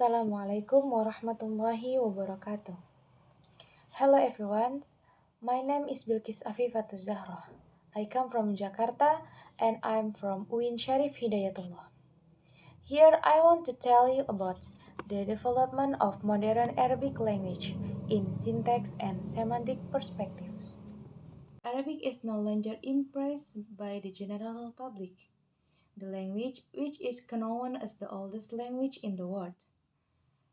Assalamualaikum warahmatullahi wabarakatuh. Hello everyone, my name is Bilqis Afifatus Zahroh. I come from Jakarta and I'm from UIN Syarif Hidayatullah. Here I want to tell you about the development of modern Arabic language in syntax and semantic perspectives. Arabic is no longer impressed by the general public. The language, which is known as the oldest language in the world,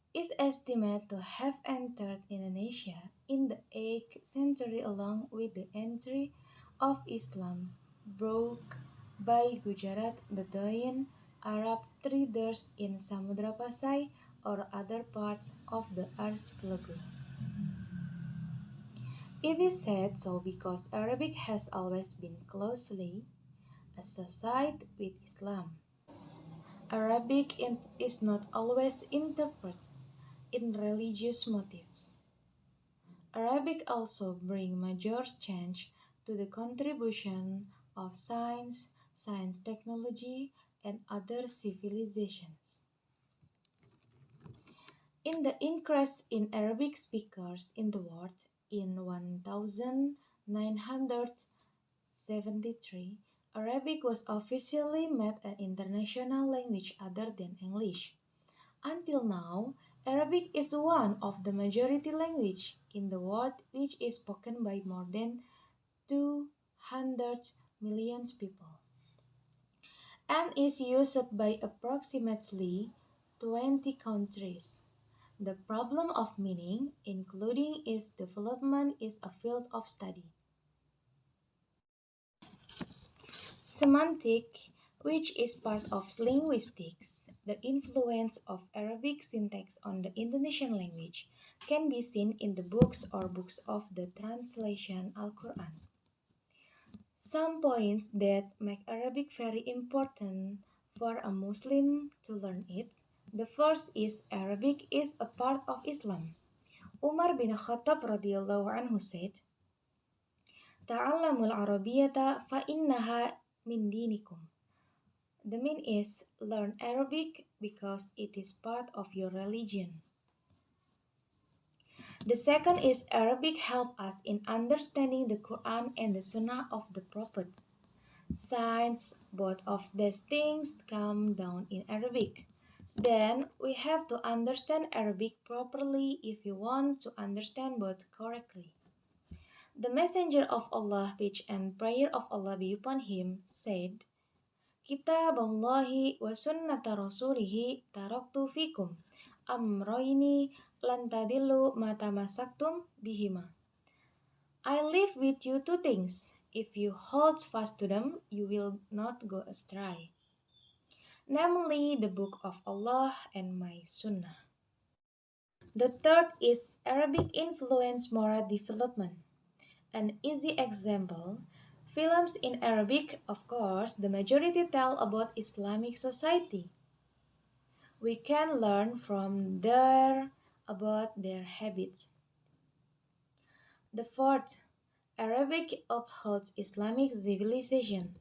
is estimated to have entered Indonesia in the 8th century along with the entry of Islam brought by Gujarat Bedouin Arab traders in Samudera Pasai or other parts of the archipelago. It is said so because Arabic has always been closely associated with Islam. Arabic is not always interpreted in religious motives. Arabic also brings major change to the contribution of science, technology, and other civilizations. In the increase in Arabic speakers in the world in 1973, Arabic was officially made an international language other than English. Until now, Arabic is one of the majority language in the world which is spoken by more than 200 million people and is used by approximately 20 countries. The problem of meaning, including its development, is a field of study. Semantic, which is part of linguistics, the influence of Arabic syntax on the Indonesian language can be seen in the books of the translation Al-Quran. Some points that make Arabic very important for a Muslim to learn it. The first is Arabic is a part of Islam. Umar bin Khattab radhiyallahu anhu said, "Ta'allamul Arabiyyata fa innaha min dinikum." The mean is learn Arabic because it is part of your religion. The second is Arabic help us in understanding the Quran and the Sunnah of the Prophet. Since both of these things come down in Arabic, then we have to understand Arabic properly if you want to understand both correctly. The Messenger of Allah, peace and prayer of Allah be upon him, said, Kitaballahi wa sunnata rasulihi taraktu fikum amroini lantadillu matamasaktum bihima. I live with you two things. If you hold fast to them, you will not go astray. Namely, the book of Allah and my sunnah. The third is Arabic influence moral development. An easy example, films in Arabic, of course, the majority tell about Islamic society. We can learn from there about their habits. The fourth, Arabic upholds Islamic civilization.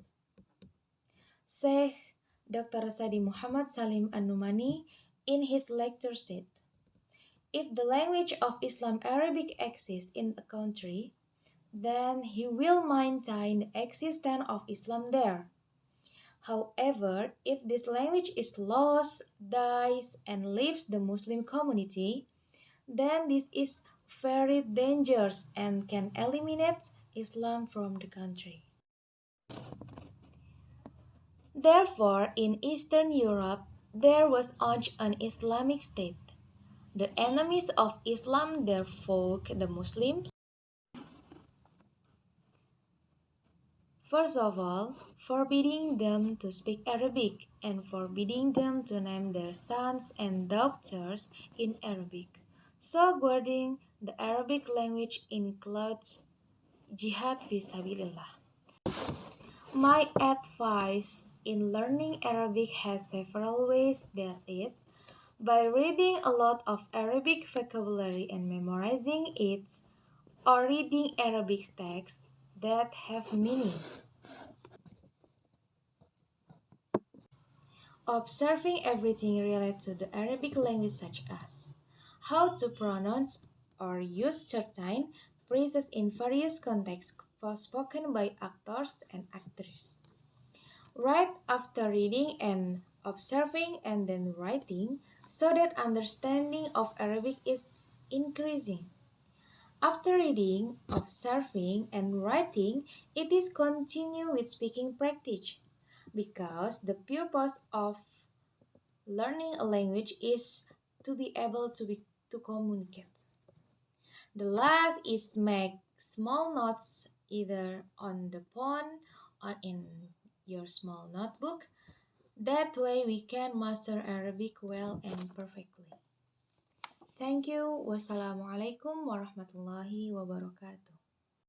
Sheikh Dr. Sadi Muhammad Salim An-Numani in his lecture said, if the language of Islam Arabic exists in a country, then he will maintain the existence of Islam there. However, if this language is lost, dies, and leaves the Muslim community, then this is very dangerous and can eliminate Islam from the country. Therefore, in Eastern Europe, there was once an Islamic state. The enemies of Islam therefore the Muslims. First of all, forbidding them to speak Arabic and forbidding them to name their sons and daughters in Arabic. So guarding the Arabic language includes jihad fisabilillah. My advice in learning Arabic has several ways, that is, by reading a lot of Arabic vocabulary and memorizing it, or reading Arabic texts that have meaning. Observing everything related to the Arabic language, such as how to pronounce or use certain phrases in various contexts spoken by actors and actresses. Write after reading and observing and then writing so that understanding of Arabic is increasing. After reading, observing, and writing, it is continue with speaking practice because the purpose of learning a language is to be able to communicate. The last is make small notes either on the phone or in your small notebook. That way we can master Arabic well and perfectly. Thank you. Wassalamualaikum warahmatullahi wabarakatuh.